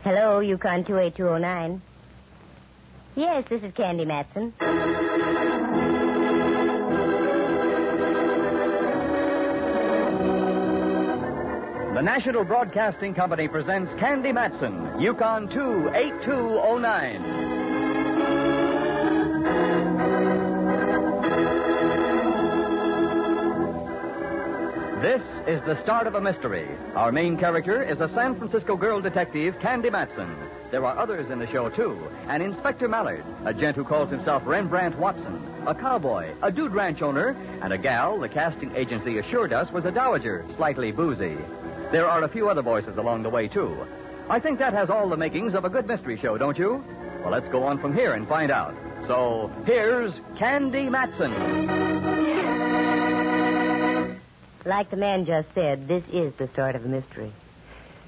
Hello, Yukon 28209. Yes, this is Candy Matson. The National Broadcasting Company presents Candy Matson, Yukon 28209. This is the start of a mystery. Our main character is a San Francisco girl detective, Candy Matson. There are others in the show, too. An Inspector Mallard, a gent who calls himself Rembrandt Watson, a cowboy, a dude ranch owner, and a gal the casting agency assured us was a dowager, slightly boozy. There are a few other voices along the way, too. I think that has all the makings of a good mystery show, don't you? Well, let's go on from here and find out. So, here's Candy Matson. Like the man just said, this is the start of a mystery.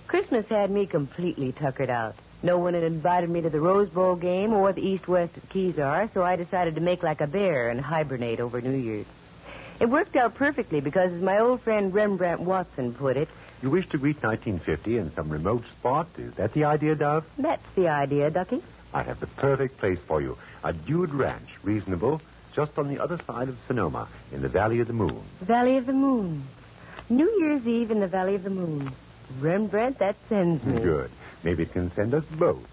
Christmas had me completely tuckered out. No one had invited me to the Rose Bowl game or the East-West at Kezar, so I decided to make like a bear and hibernate over New Year's. It worked out perfectly because, as my old friend Rembrandt Watson put it... You wish to greet 1950 in some remote spot? Is that the idea, Dove? That's the idea, Ducky. I have the perfect place for you. A dude ranch, reasonable, just on the other side of Sonoma, in the Valley of the Moon. Valley of the Moon. New Year's Eve in the Valley of the Moon. Rembrandt, that sends me. Good. Maybe it can send us both.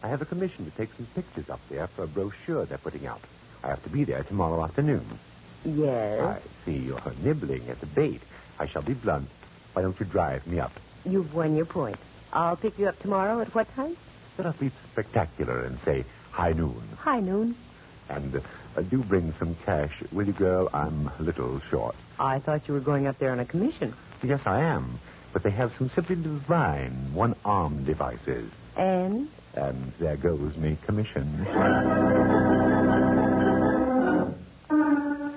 I have a commission to take some pictures up there for a brochure they're putting out. I have to be there tomorrow afternoon. Yes? I see you're nibbling at the bait. I shall be blunt. Why don't you drive me up? You've won your point. I'll pick you up tomorrow at what time? Let us be spectacular and say high noon. High noon. And do bring some cash, will you, girl? I'm a little short. I thought you were going up there on a commission. Yes, I am. But they have some simply divine one-arm devices. And? And there goes me commission.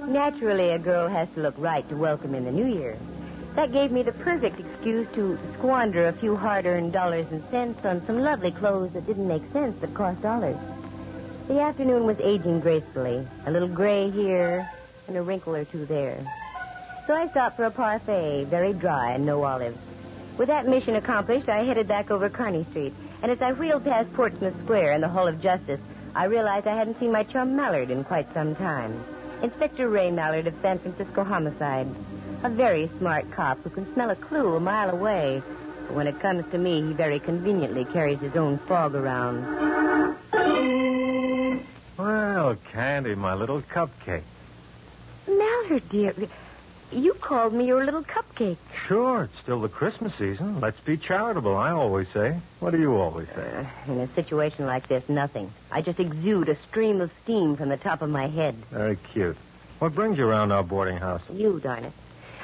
Naturally, a girl has to look right to welcome in the new year. That gave me the perfect excuse to squander a few hard-earned dollars and cents on some lovely clothes that didn't make sense but cost dollars. The afternoon was aging gracefully, a little gray here and a wrinkle or two there. So I stopped for a parfait, very dry and no olives. With that mission accomplished, I headed back over Kearny Street. And as I wheeled past Portsmouth Square and the Hall of Justice, I realized I hadn't seen my chum Mallard in quite some time. Inspector Ray Mallard of San Francisco Homicide. A very smart cop who can smell a clue a mile away. But when it comes to me, he very conveniently carries his own fog around. Well, Candy, my little cupcake. Mallard, dear, you called me your little cupcake. Sure, it's still the Christmas season. Let's be charitable, I always say. What do you always say? In a situation like this, nothing. I just exude a stream of steam from the top of my head. Very cute. What brings you around our boarding house? You, darn it.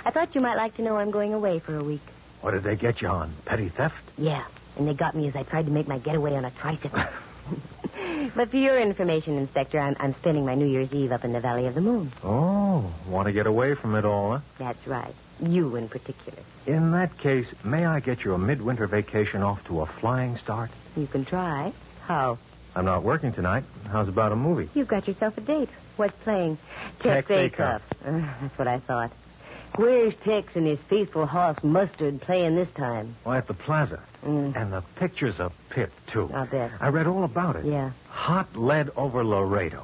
I thought you might like to know I'm going away for a week. What did they get you on? Petty theft? Yeah, and they got me as I tried to make my getaway on a tricycle. But for your information, Inspector, I'm spending my New Year's Eve up in the Valley of the Moon. Oh, want to get away from it all, huh? That's right. You in particular. In that case, may I get you a midwinter vacation off to a flying start? You can try. How? I'm not working tonight. How's about a movie? You've got yourself a date. What's playing? Tex Acuff. That's what I thought. Where's Tex and his faithful horse Mustard playing this time? Well, at the plaza. And the picture's a pip, too. I'll bet. I read all about it. Yeah. Hot lead over Laredo.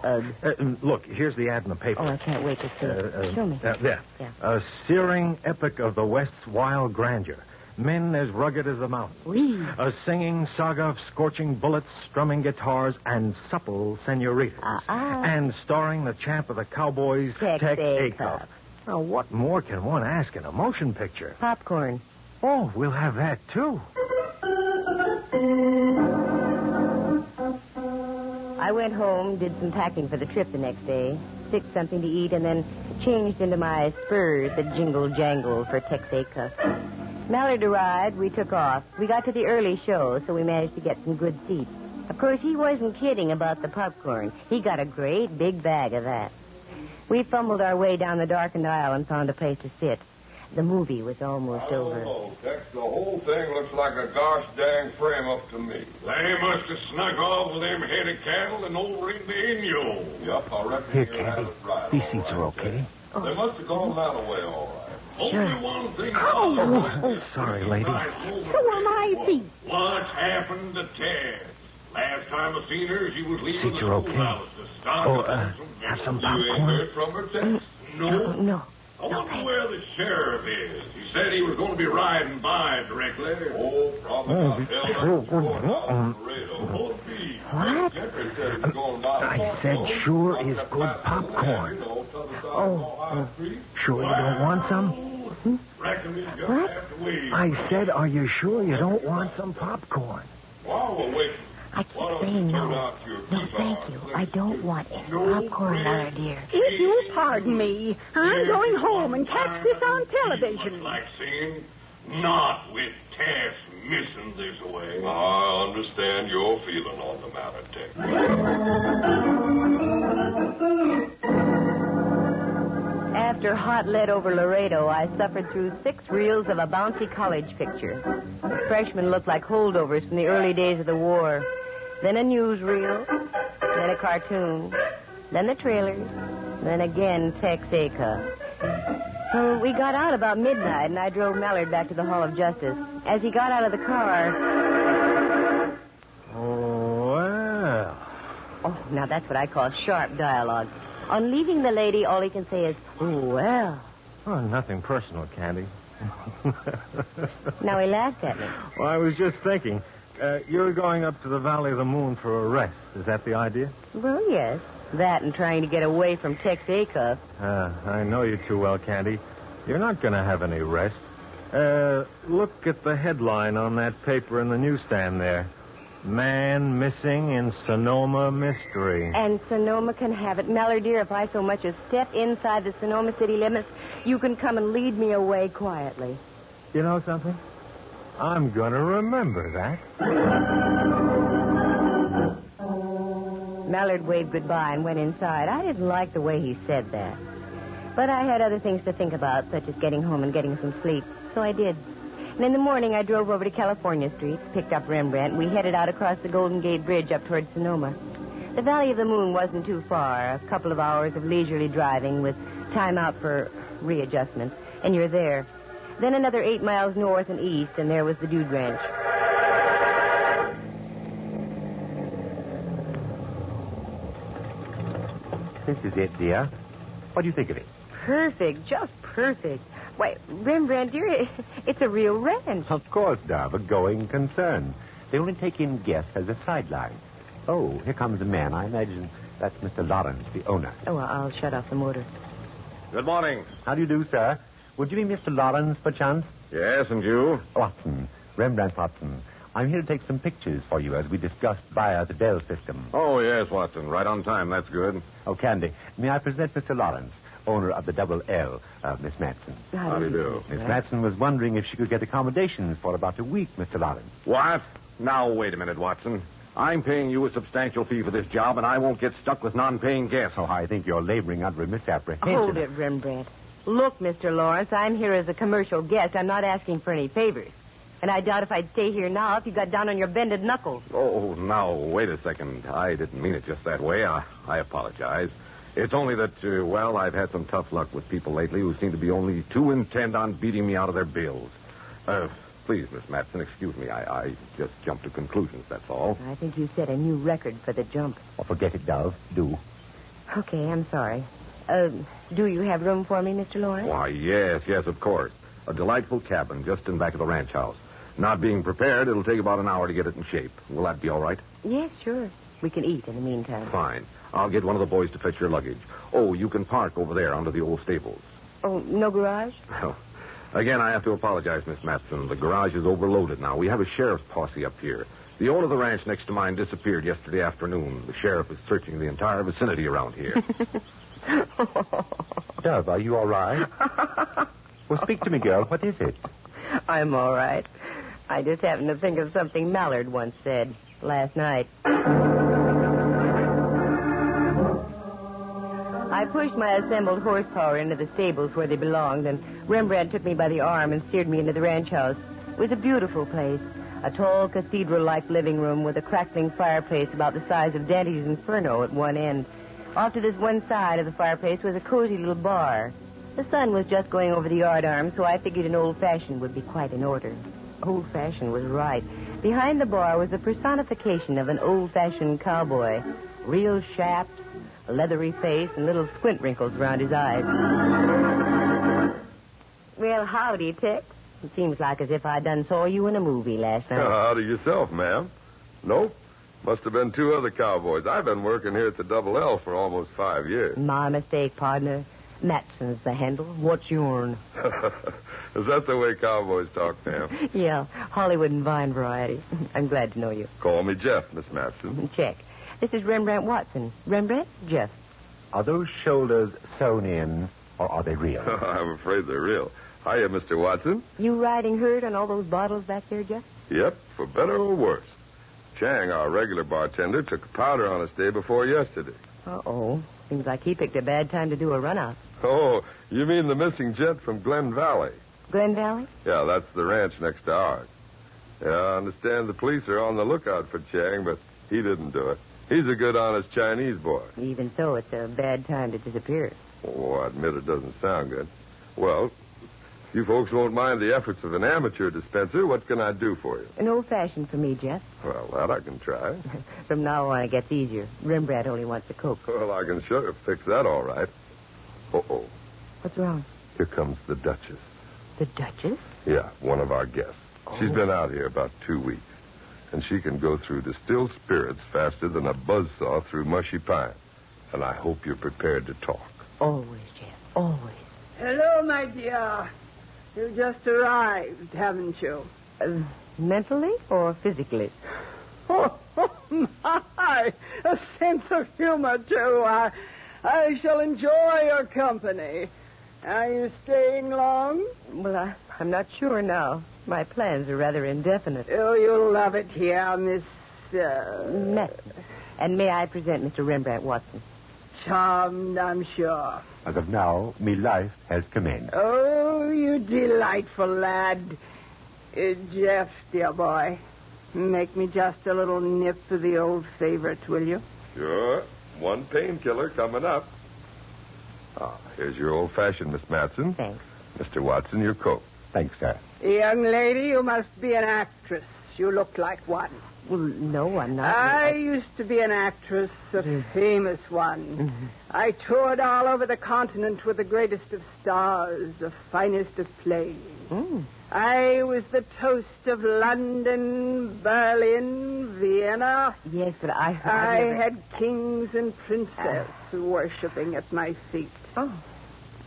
Look, here's the ad in the paper. Oh, I can't wait to see it. Show me. There. Yeah. A searing epic of the West's wild grandeur. Men as rugged as the mountains. Whee. A singing saga of scorching bullets, strumming guitars, and supple senoritas. And starring the champ of the cowboys, Tex Acuff. Now, what more can one ask in a motion picture? Popcorn. Oh, we'll have that, too. I went home, did some packing for the trip the next day, fixed something to eat, and then changed into my spurs that jingle-jangle for Tex Acuff. Mallard arrived, we took off. We got to the early show, so we managed to get some good seats. Of course, he wasn't kidding about the popcorn. He got a great big bag of that. We fumbled our way down the darkened aisle and found a place to sit. The movie was almost over. Oh, Tex, the whole thing looks like a gosh dang frame up to me. They must have snuck off with them head of cattle and over in the Inyo. Yep, I reckon Here, you'll have Candy. it right. These seats are okay. They must have gone that way, all right. Only one thing. Oh, sorry, lady. So am I, thief. What's happened to Ted? Last time I seen her, she was leaving the you're okay. schoolhouse to start Have some You ain't popcorn? heard from her since? No. No. I wonder where the sheriff is. He said he was going to be riding by directly. Oh, probably not. I said sure is good popcorn. Sure you don't want some? What? I said, are you sure you don't want some popcorn? I keep saying no. No, thank you. I don't want any popcorn, Laura, dear. If you'll pardon me, I'm going home and catch this on television. Like seeing, not with Tess missing this away. I understand your feeling on the matter, Dick. After hot lead over Laredo, I suffered through 6 reels of a bouncy college picture. The freshmen looked like holdovers from the early days of the war. Then a newsreel, then a cartoon, then the trailers, then again Texaca. So we got out about midnight, and I drove Mallard back to the Hall of Justice. As he got out of the car... Oh, well. Oh, now that's what I call sharp dialogue. On leaving the lady, all he can say is, oh, well. Oh, nothing personal, Candy. Now he laughed at me. Well, I was just thinking. You're going up to the Valley of the Moon for a rest. Is that the idea? Well, yes. That and trying to get away from Texaca. I know you too well, Candy. You're not going to have any rest. Look at the headline on that paper in the newsstand there. Man missing in Sonoma mystery. And Sonoma can have it. Mallard, dear, if I so much as step inside the Sonoma city limits, you can come and lead me away quietly. You know something? I'm going to remember that. Mallard waved goodbye and went inside. I didn't like the way he said that. But I had other things to think about, such as getting home and getting some sleep. So I did. And in the morning, I drove over to California Street, picked up Rembrandt, and we headed out across the Golden Gate Bridge up toward Sonoma. The Valley of the Moon wasn't too far, a couple of hours of leisurely driving with time out for readjustment, and you're there. Then another 8 miles north and east, and there was the Dude Ranch. This is it, dear. What do you think of it? Perfect, just perfect. Why, Rembrandt, dear, it's a real ranch. Of course, Dove, a going concern. They only take in guests as a sideline. Oh, here comes a man. I imagine that's Mr. Lawrence, the owner. Oh, well, I'll shut off the motor. Good morning. How do you do, sir? Would you be Mr. Lawrence, perchance? Yes, and you? Watson, Rembrandt Watson. I'm here to take some pictures for you as we discussed via the Bell system. Oh, yes, Watson. Right on time. That's good. Oh, Candy, may I present Mr. Lawrence, owner of the Double L, Miss Matson. How do you do? Miss Matson was wondering if she could get accommodations for about a week, Mr. Lawrence. What? Now, wait a minute, Watson. I'm paying you a substantial fee for this job, and I won't get stuck with non-paying guests. Oh, I think you're laboring under a misapprehension. Hold it, Rembrandt. Look, Mr. Lawrence, I'm here as a commercial guest. I'm not asking for any favors. And I doubt if I'd stay here now if you got down on your bended knuckles. Oh, now, wait a second. I didn't mean it just that way. I apologize. It's only that, well, I've had some tough luck with people lately who seem to be only too intent on beating me out of their bills. Please, Miss Matson, excuse me. I just jumped to conclusions, that's all. I think you set a new record for the jump. Oh, forget it, Dove. Do. Okay, I'm sorry. Do you have room for me, Mr. Lawrence? Why, yes, of course. A delightful cabin just in back of the ranch house. Not being prepared, it'll take about an hour to get it in shape. Will that be all right? Yes, sure. We can eat in the meantime. Fine. I'll get one of the boys to fetch your luggage. Oh, you can park over there under the old stables. Oh, no garage? Well, again, I have to apologize, Miss Matson. The garage is overloaded now. We have a sheriff's posse up here. The owner of the ranch next to mine disappeared yesterday afternoon. The sheriff is searching the entire vicinity around here. Dove, are you all right? Well, speak to me, girl. What is it? I'm all right. I just happened to think of something Mallard once said last night. I pushed my assembled horsepower into the stables where they belonged, and Rembrandt took me by the arm and steered me into the ranch house. It was a beautiful place, a tall cathedral-like living room with a crackling fireplace about the size of Dante's Inferno at one end. Off to this one side of the fireplace was a cozy little bar. The sun was just going over the yardarm, so I figured an old-fashioned would be quite in order. Old-fashioned was right. Behind the bar was the personification of an old-fashioned cowboy. Real chaps, a leathery face, and little squint wrinkles around his eyes. Well, howdy, Tex. It seems like as if I done saw you in a movie last night. Howdy yourself, ma'am. Nope. Must have been two other cowboys. I've been working here at the Double L for almost 5 years. My mistake, partner. Matson's the handle. What's yourn? Is that the way cowboys talk, ma'am? Yeah, Hollywood and Vine variety. I'm glad to know you. Call me Jeff, Miss Matson. Check. This is Rembrandt Watson. Rembrandt, Jeff. Are those shoulders sewn in, or are they real? I'm afraid they're real. Hiya, Mr. Watson. You riding herd on all those bottles back there, Jeff? Yep, for better or worse. Chang, our regular bartender, took a powder on us day before yesterday. Uh-oh. Seems like he picked a bad time to do a run-out. Oh, you mean the missing gent from Glen Valley? Glen Valley? Yeah, that's the ranch next to ours. Yeah, I understand the police are on the lookout for Chang, but he didn't do it. He's a good, honest Chinese boy. Even so, it's a bad time to disappear. Oh, I admit it doesn't sound good. Well, if you folks won't mind the efforts of an amateur dispenser, what can I do for you? An old-fashioned for me, Jeff. Well, that I can try. From now on, it gets easier. Rembrandt only wants a Coke. Well, I can sure fix that all right. Uh-oh. What's wrong? Here comes the Duchess. The Duchess? Yeah, one of our guests. Oh. She's been out here about 2 weeks. And she can go through distilled spirits faster than a buzzsaw through mushy pine. And I hope you're prepared to talk. Always, Jeff. Always. Hello, my dear. You just arrived, haven't you? Mentally or physically? Oh, my. A sense of humor, too. I shall enjoy your company. Are you staying long? Well, I'm not sure now. My plans are rather indefinite. Oh, you'll love it here, Miss... Matson. And may I present Mr. Rembrandt Watson? Charmed, I'm sure. As of now, me life has commenced. Oh, you delightful lad. Jeff, dear boy, make me just a little nip of the old favorite, will you? Sure. One painkiller coming up. Here's your old-fashioned, Miss Matson. Thanks. Mr. Watson, your coat. Thanks, sir. Young lady, you must be an actress. You look like one. Well, no, I'm not. I used to be an actress, a famous one. Mm-hmm. I toured all over the continent with the greatest of stars, the finest of plays. Mm. I was the toast of London, Berlin, Vienna. Yes, but I I had kings and princesses worshipping at my feet. Oh.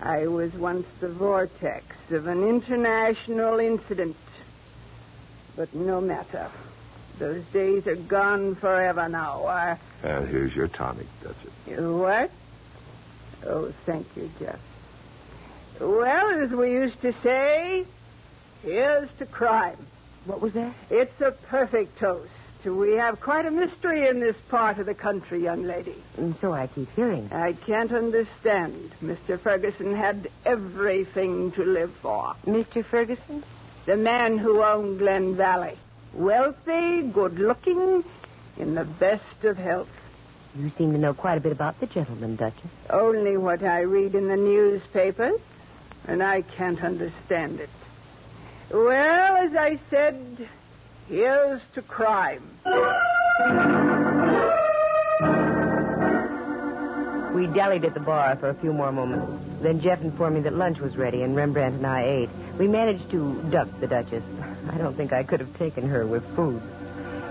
I was once the vortex of an international incident. But no matter. Those days are gone forever now. And here's your tonic, Duchess. What? Oh, thank you, Jeff. Well, as we used to say, here's to crime. What was that? It's a perfect toast. We have quite a mystery in this part of the country, young lady. And so I keep hearing. I can't understand. Mr. Ferguson had everything to live for. Mr. Ferguson? The man who owned Glen Valley. Wealthy, good-looking, in the best of health. You seem to know quite a bit about the gentleman, Duchess. Only what I read in the newspapers, and I can't understand it. Well, as I said, here's to crime. We dallied at the bar for a few more moments. Then Jeff informed me that lunch was ready, and Rembrandt and I ate. We managed to duck the Duchess. I don't think I could have taken her with food.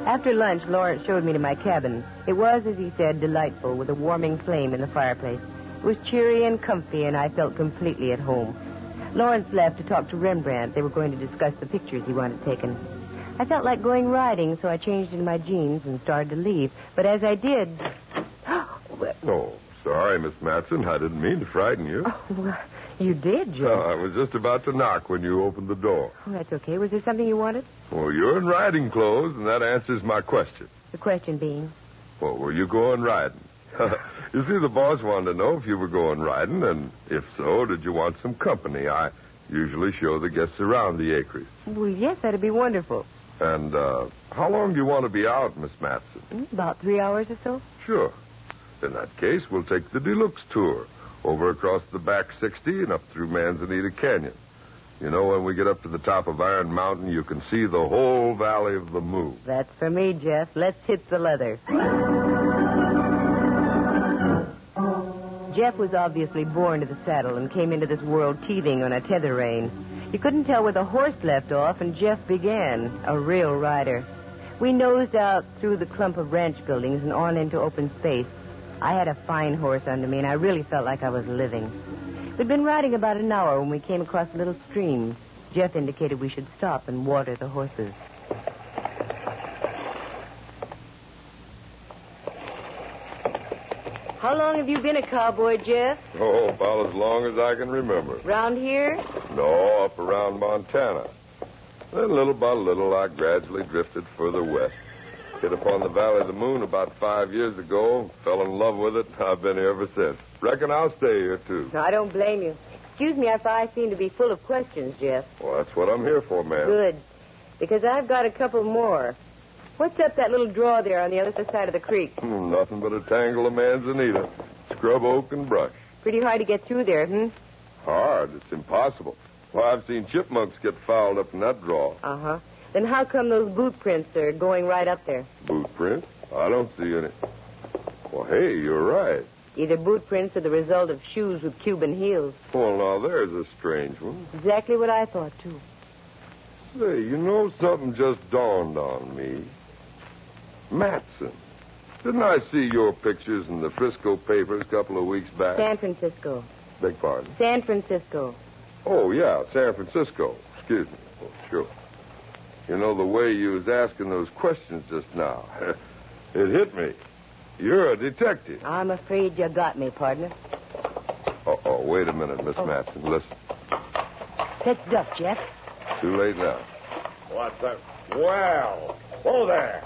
After lunch, Lawrence showed me to my cabin. It was, as he said, delightful, with a warming flame in the fireplace. It was cheery and comfy, and I felt completely at home. Lawrence left to talk to Rembrandt. They were going to discuss the pictures he wanted taken. I felt like going riding, so I changed into my jeans and started to leave. But as I did... Oh, sorry, Miss Matson. I didn't mean to frighten you. Oh, well, you did, Jeff. I was just about to knock when you opened the door. Oh, that's okay. Was there something you wanted? Well, you're in riding clothes, and that answers my question. The question being? Well, were you going riding? You see, the boss wanted to know if you were going riding, and if so, did you want some company? I usually show the guests around the acreage. Well, yes, that'd be wonderful. And how long do you want to be out, Miss Matson? About 3 hours or so. Sure. In that case, we'll take the deluxe tour. over across the back 60 and up through Manzanita Canyon. You know, when we get up to the top of Iron Mountain, you can see the whole Valley of the Moon. That's for me, Jeff. Let's hit the leather. Jeff was obviously born to the saddle and came into this world teething on a tether rein. You couldn't tell where the horse left off, and Jeff began, a real rider. We nosed out through the clump of ranch buildings and on into open space. I had a fine horse under me, and I really felt like I was living. We'd been riding about an hour when we came across a little stream. Jeff indicated we should stop and water the horses. How long have you been a cowboy, Jeff? Oh, about as long as I can remember. Round here? No, up around Montana. Then little by little, I gradually drifted further west. Hit upon the Valley of the Moon about 5 years ago. Fell in love with it. I've been here ever since. Reckon I'll stay here, too. No, I don't blame you. Excuse me if I seem to be full of questions, Jeff. Well, that's what I'm here for, ma'am. Good. Because I've got a couple more. What's up that little draw there on the other side of the creek? Nothing but a tangle of manzanita, scrub oak and brush. Pretty hard to get through there, Hard. It's impossible. Well, I've seen chipmunks get fouled up in that draw. Uh-huh. Then how come those boot prints are going right up there? Boot prints? I don't see any. Well, hey, you're right. Either boot prints or the result of shoes with Cuban heels. Well, now, there's a strange one. Exactly what I thought, too. Say, you know, something just dawned on me. Matson. Didn't I see your pictures in the Frisco papers a couple of weeks back? San Francisco. Beg pardon? San Francisco. Oh, yeah, San Francisco. Excuse me. Oh, sure. You know, the way you was asking those questions just now, it hit me. You're a detective. I'm afraid you got me, partner. Uh-oh, wait a minute, Miss Matson. Listen. Let's duck, Jeff. Too late now. What's that? Well, whoa there.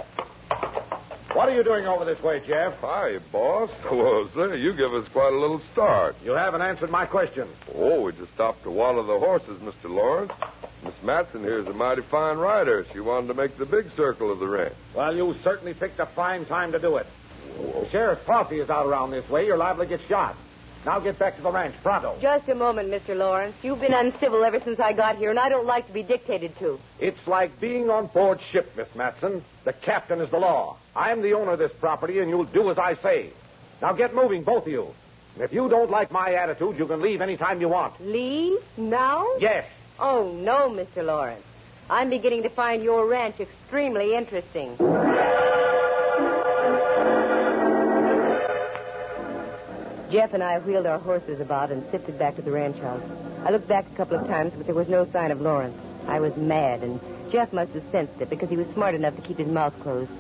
What are you doing over this way, Jeff? Hi, boss. Well, say, you give us quite a little start. You haven't answered my question. Oh, we just stopped to water the horses, Mr. Lawrence. Miss Matson here is a mighty fine rider. She wanted to make the big circle of the ranch. Well, you certainly picked a fine time to do it. The sheriff's posse is out around this way. You're liable to get shot. Now get back to the ranch, pronto. Just a moment, Mr. Lawrence. You've been uncivil ever since I got here, and I don't like to be dictated to. It's like being on board ship, Miss Matson. The captain is the law. I'm the owner of this property, and you'll do as I say. Now get moving, both of you. And if you don't like my attitude, you can leave any time you want. Leave? Now? Yes. Oh, no, Mr. Lawrence. I'm beginning to find your ranch extremely interesting. Jeff and I wheeled our horses about and sifted back to the ranch house. I looked back a couple of times, but there was no sign of Lawrence. I was mad, and Jeff must have sensed it because he was smart enough to keep his mouth closed.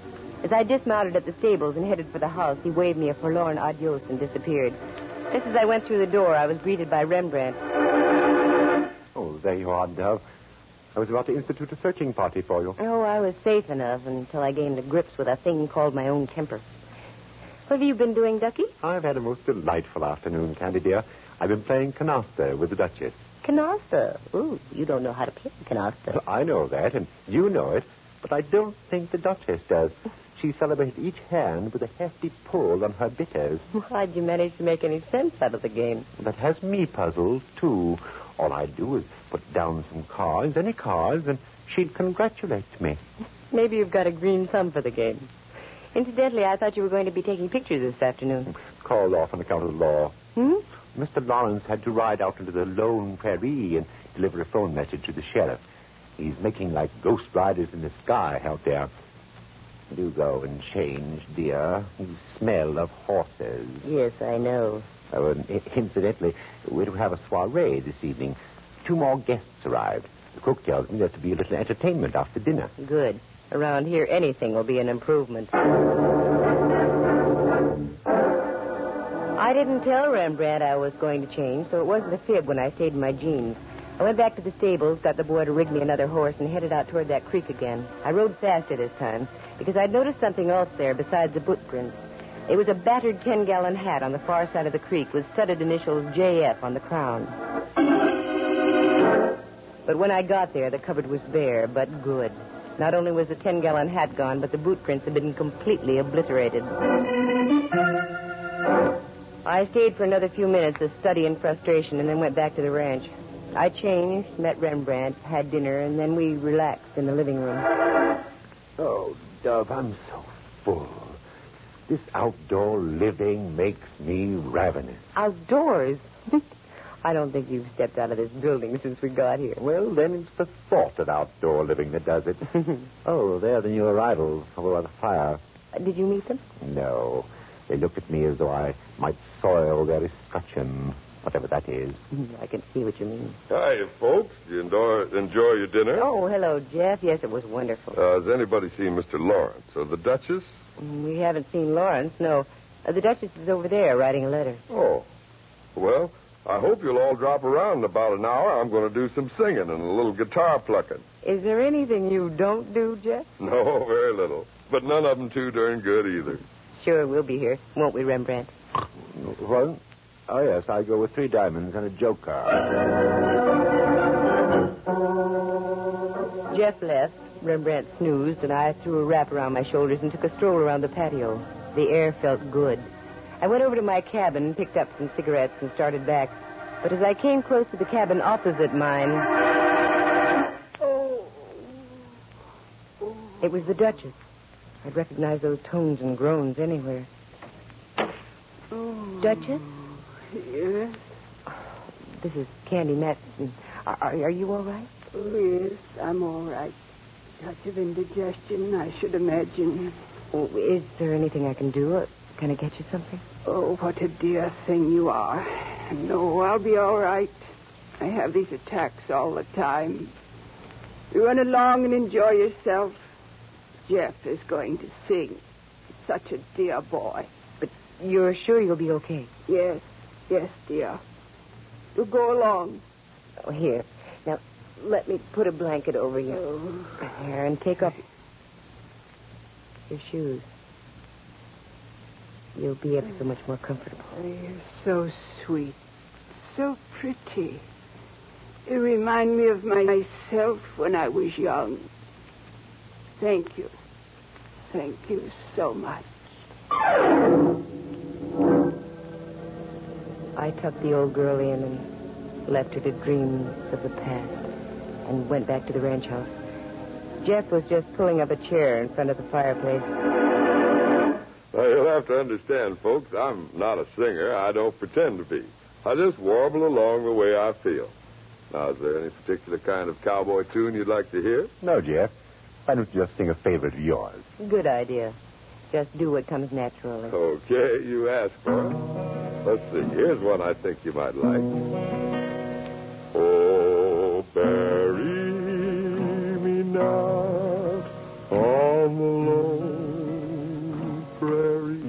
As I dismounted at the stables and headed for the house, he waved me a forlorn adios and disappeared. Just as I went through the door, I was greeted by Rembrandt. Oh, there you are, Dove. I was about to institute a searching party for you. Oh, I was safe enough until I gained the grips with a thing called my own temper. What have you been doing, Ducky? I've had a most delightful afternoon, Candy dear. I've been playing canasta with the Duchess. Canasta? Ooh, you don't know how to play canasta. Well, I know that, and you know it, but I don't think the Duchess does. She celebrated each hand with a hefty pull on her bitters. How'd you manage to make any sense out of the game? That has me puzzled, too. All I do is put down some cards, any cards, and she'd congratulate me. Maybe you've got a green thumb for the game. Incidentally, I thought you were going to be taking pictures this afternoon. Called off on account of the law. Mr. Lawrence had to ride out into the lone prairie and deliver a phone message to the sheriff. He's making like ghost riders in the sky out there. Do go and change, dear. You smell of horses. Yes, I know. Oh, and incidentally, we're to have a soiree this evening. 2 more guests arrived. The cook tells me there's to be a little entertainment after dinner. Good. Around here, anything will be an improvement. I didn't tell Rembrandt I was going to change, so it wasn't a fib when I stayed in my jeans. I went back to the stables, got the boy to rig me another horse, and headed out toward that creek again. I rode faster this time, because I'd noticed something else there besides the footprints. It was a battered 10-gallon hat on the far side of the creek with studded initials JF on the crown. But when I got there, the cupboard was bare, but good. Not only was the 10-gallon hat gone, but the boot prints had been completely obliterated. I stayed for another few minutes of study and frustration and then went back to the ranch. I changed, met Rembrandt, had dinner, and then we relaxed in the living room. Oh, Dove, I'm so full. This outdoor living makes me ravenous. Outdoors? I don't think you've stepped out of this building since we got here. Well, then it's the thought of outdoor living that does it. Oh, there are the new arrivals over by the fire. Did you meet them? No. They look at me as though I might soil their escutcheon, whatever that is. I can see what you mean. Hi, folks. Did you enjoy your dinner? Oh, hello, Jeff. Yes, it was wonderful. Has anybody seen Mr. Lawrence or the Duchess? We haven't seen Lawrence, no. The Duchess is over there writing a letter. Oh. Well, I hope you'll all drop around in about an hour. I'm going to do some singing and a little guitar plucking. Is there anything you don't do, Jeff? No, very little. But none of them too darn good either. Sure, we'll be here. Won't we, Rembrandt? What? Oh, yes, I go with 3 diamonds and a joker. Jeff left. Rembrandt snoozed, and I threw a wrap around my shoulders and took a stroll around the patio. The air felt good. I went over to my cabin, picked up some cigarettes, and started back. But as I came close to the cabin opposite mine... It was the Duchess. I'd recognize those tones and groans anywhere. Duchess? Yes? This is Candy Matson. Are you all right? Oh, yes, I'm all right. Touch of indigestion, I should imagine. Oh, is there anything I can do? Can I get you something? Oh, what a dear thing you are. No, I'll be all right. I have these attacks all the time. You run along and enjoy yourself. Jeff is going to sing. Such a dear boy. But you're sure you'll be okay? Yes, dear. You go along. Oh, here. Now, let me put a blanket over you. Oh. There, and take off your shoes. You'll be ever so much more comfortable. Oh, you're so sweet. So pretty. You remind me of myself when I was young. Thank you. Thank you so much. I tucked the old girl in and left her to dreams of the past and went back to the ranch house. Jeff was just pulling up a chair in front of the fireplace. Well, you'll have to understand, folks, I'm not a singer. I don't pretend to be. I just warble along the way I feel. Now, is there any particular kind of cowboy tune you'd like to hear? No, Jeff. Why don't you just sing a favorite of yours? Good idea. Just do what comes naturally. Okay, you ask for it. Let's see. Here's one I think you might like. Oh, bury me not on the lone prairie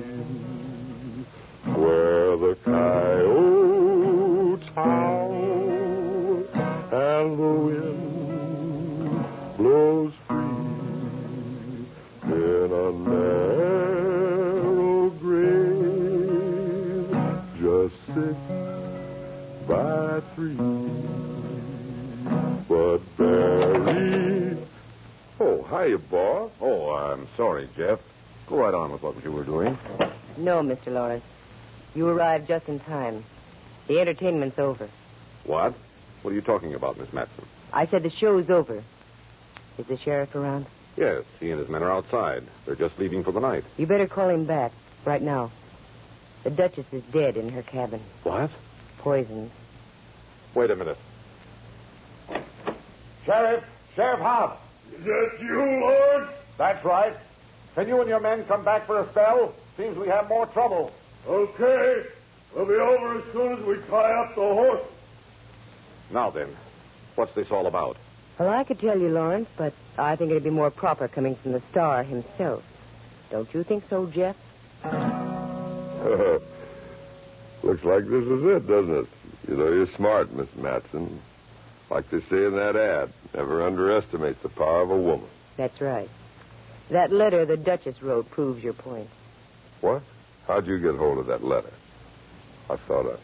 where the coyotes howl and the wind blows in a narrow grave, just 6 by 3. But bury. Oh, hiya, boss. Oh, I'm sorry, Jeff. Go right on with what you were doing. No, Mr. Lawrence. You arrived just in time. The entertainment's over. What? What are you talking about, Miss Matson? I said the show's over. Is the sheriff around? Yes, he and his men are outside. They're just leaving for the night. You better call him back right now. The Duchess is dead in her cabin. What? Poisoned. Wait a minute. Sheriff Hobbs. Is that you, Lord? That's right. Can you and your men come back for a spell? Seems we have more trouble. Okay. We'll be over as soon as we tie up the horses. Now then, what's this all about? Well, I could tell you, Lawrence, but I think it'd be more proper coming from the star himself. Don't you think so, Jeff? Looks like this is it, doesn't it? You know, you're smart, Miss Matson. Like they say in that ad, never underestimate the power of a woman. That's right. That letter the Duchess wrote proves your point. What? How'd you get hold of that letter? I thought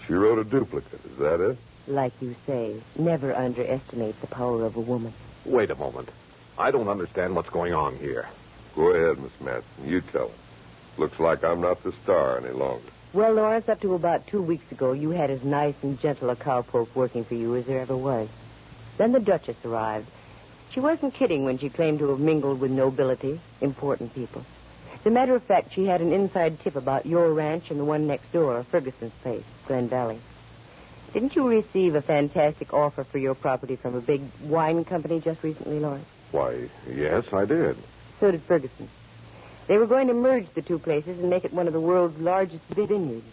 she wrote a duplicate. Is that it? Like you say, never underestimate the power of a woman. Wait a moment. I don't understand what's going on here. Go ahead, Miss Matson. You tell her. Looks like I'm not the star any longer. Well, Lawrence, up to about 2 weeks ago, you had as nice and gentle a cowpoke working for you as there ever was. Then the Duchess arrived. She wasn't kidding when she claimed to have mingled with nobility, important people. As a matter of fact, she had an inside tip about your ranch and the one next door, Ferguson's place, Glen Valley. Didn't you receive a fantastic offer for your property from a big wine company just recently, Lawrence? Why, yes, I did. So did Ferguson. They were going to merge the two places and make it one of the world's largest vineyards.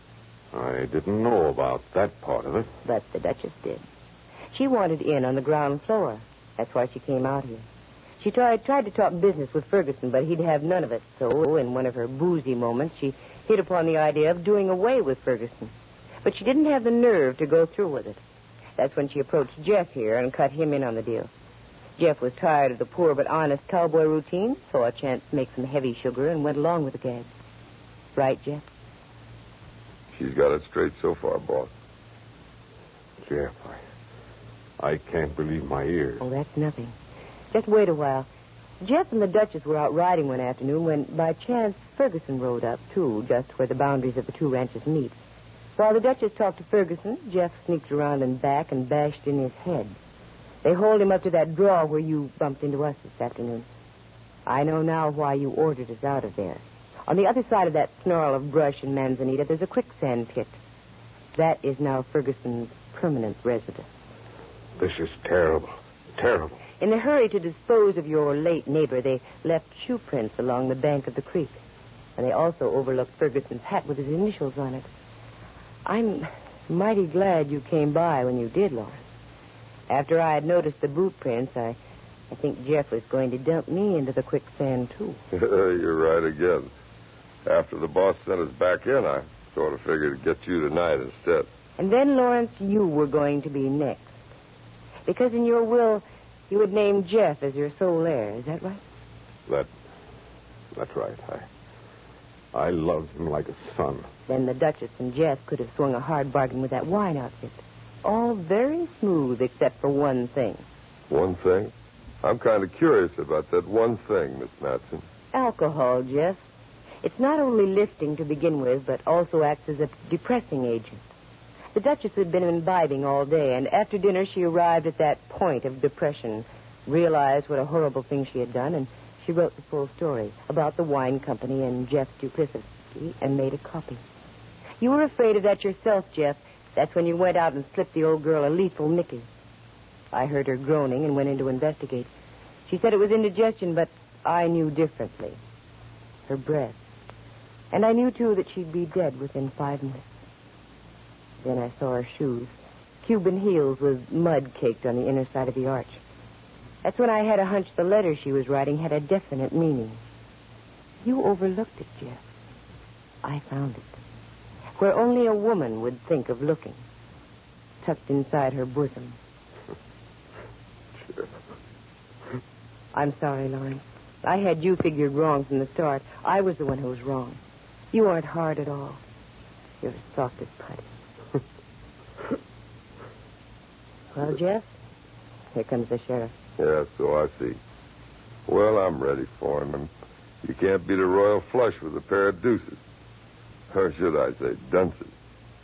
I didn't know about that part of it. But the Duchess did. She wanted in on the ground floor. That's why she came out here. She tried to talk business with Ferguson, but he'd have none of it. So, in one of her boozy moments, she hit upon the idea of doing away with Ferguson. But she didn't have the nerve to go through with it. That's when she approached Jeff here and cut him in on the deal. Jeff was tired of the poor but honest cowboy routine, saw a chance to make some heavy sugar, and went along with the gag. Right, Jeff? She's got it straight so far, boss. Jeff, I can't believe my ears. Oh, that's nothing. Just wait a while. Jeff and the Duchess were out riding one afternoon when, by chance, Ferguson rode up, too, just where the boundaries of the two ranches meet. While the Duchess talked to Ferguson, Jeff sneaked around and back and bashed in his head. They hauled him up to that draw where you bumped into us this afternoon. I know now why you ordered us out of there. On the other side of that snarl of brush and manzanita, there's a quicksand pit. That is now Ferguson's permanent residence. This is terrible. Terrible. In the hurry to dispose of your late neighbor, they left shoe prints along the bank of the creek. And they also overlooked Ferguson's hat with his initials on it. I'm mighty glad you came by when you did, Lawrence. After I had noticed the boot prints, I think Jeff was going to dump me into the quicksand, too. You're right again. After the boss sent us back in, I sort of figured to get you tonight instead. And then, Lawrence, you were going to be next. Because in your will, you had named Jeff as your sole heir. Is that right? That's right. I loved him like a son. Then the Duchess and Jeff could have swung a hard bargain with that wine outfit. All very smooth except for one thing. One thing? I'm kind of curious about that one thing, Miss Matson. Alcohol, Jeff. It's not only lifting to begin with, but also acts as a depressing agent. The Duchess had been imbibing all day, and after dinner she arrived at that point of depression, realized what a horrible thing she had done, and she wrote the full story about the wine company and Jeff's duplicity and made a copy. You were afraid of that yourself, Jeff. That's when you went out and slipped the old girl a lethal Mickey. I heard her groaning and went in to investigate. She said it was indigestion, but I knew differently. Her breath. And I knew, too, that she'd be dead within 5 minutes. Then I saw her shoes. Cuban heels with mud caked on the inner side of the arch. That's when I had a hunch the letter she was writing had a definite meaning. You overlooked it, Jeff. I found it. Where only a woman would think of looking. Tucked inside her bosom. I'm sorry, Lawrence. I had you figured wrong from the start. I was the one who was wrong. You aren't hard at all. You're as soft as putty. Well, Jeff, here comes the sheriff. Yeah, so I see. Well, I'm ready for him. You can't beat a royal flush with a pair of deuces. Or should I say dunces?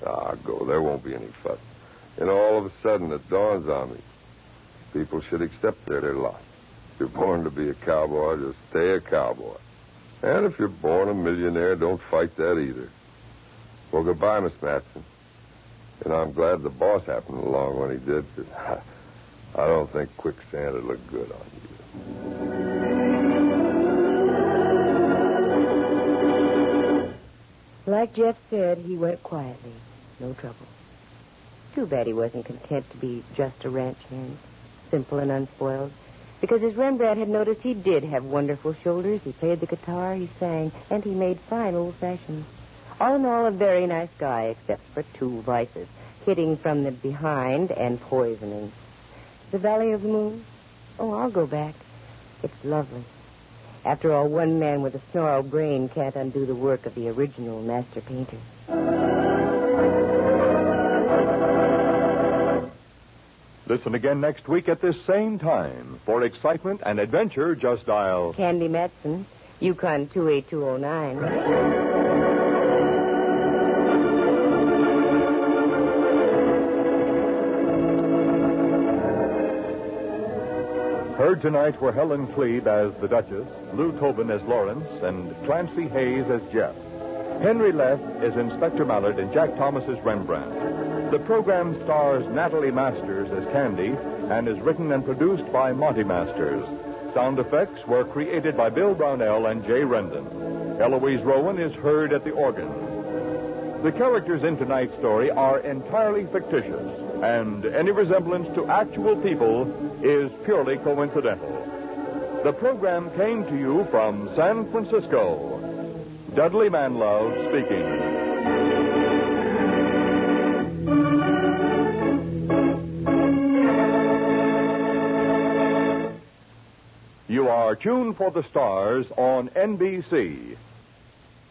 Go. There won't be any fuss. And all of a sudden it dawns on me. People should accept their lot. If you're born to be a cowboy, just stay a cowboy. And if you're born a millionaire, don't fight that either. Well, goodbye, Miss Matson. And I'm glad the boss happened along when he did, because I don't think quicksand would look good on you. Like Jeff said, he went quietly. No trouble. Too bad he wasn't content to be just a ranch hand, simple and unspoiled. Because as Rembrandt had noticed, he did have wonderful shoulders. He played the guitar, he sang, and he made fine old fashions. All in all, a very nice guy, except for 2 vices, hitting from the behind and poisoning. The Valley of the Moon? Oh, I'll go back. It's lovely. After all, one man with a snarled brain can't undo the work of the original master painter. Listen again next week at this same time. For excitement and adventure, just dial Candy Matson. Yukon 28209. Heard tonight were Helen Kleeb as the Duchess, Lou Tobin as Lawrence, and Clancy Hayes as Jeff. Henry Leff is Inspector Mallard and Jack Thomas as Rembrandt. The program stars Natalie Masters as Candy and is written and produced by Monty Masters. Sound effects were created by Bill Brownell and Jay Rendon. Eloise Rowan is heard at the organ. The characters in tonight's story are entirely fictitious, and any resemblance to actual people is purely coincidental. The program came to you from San Francisco. Dudley Manlove speaking. You are tuned for the stars on NBC.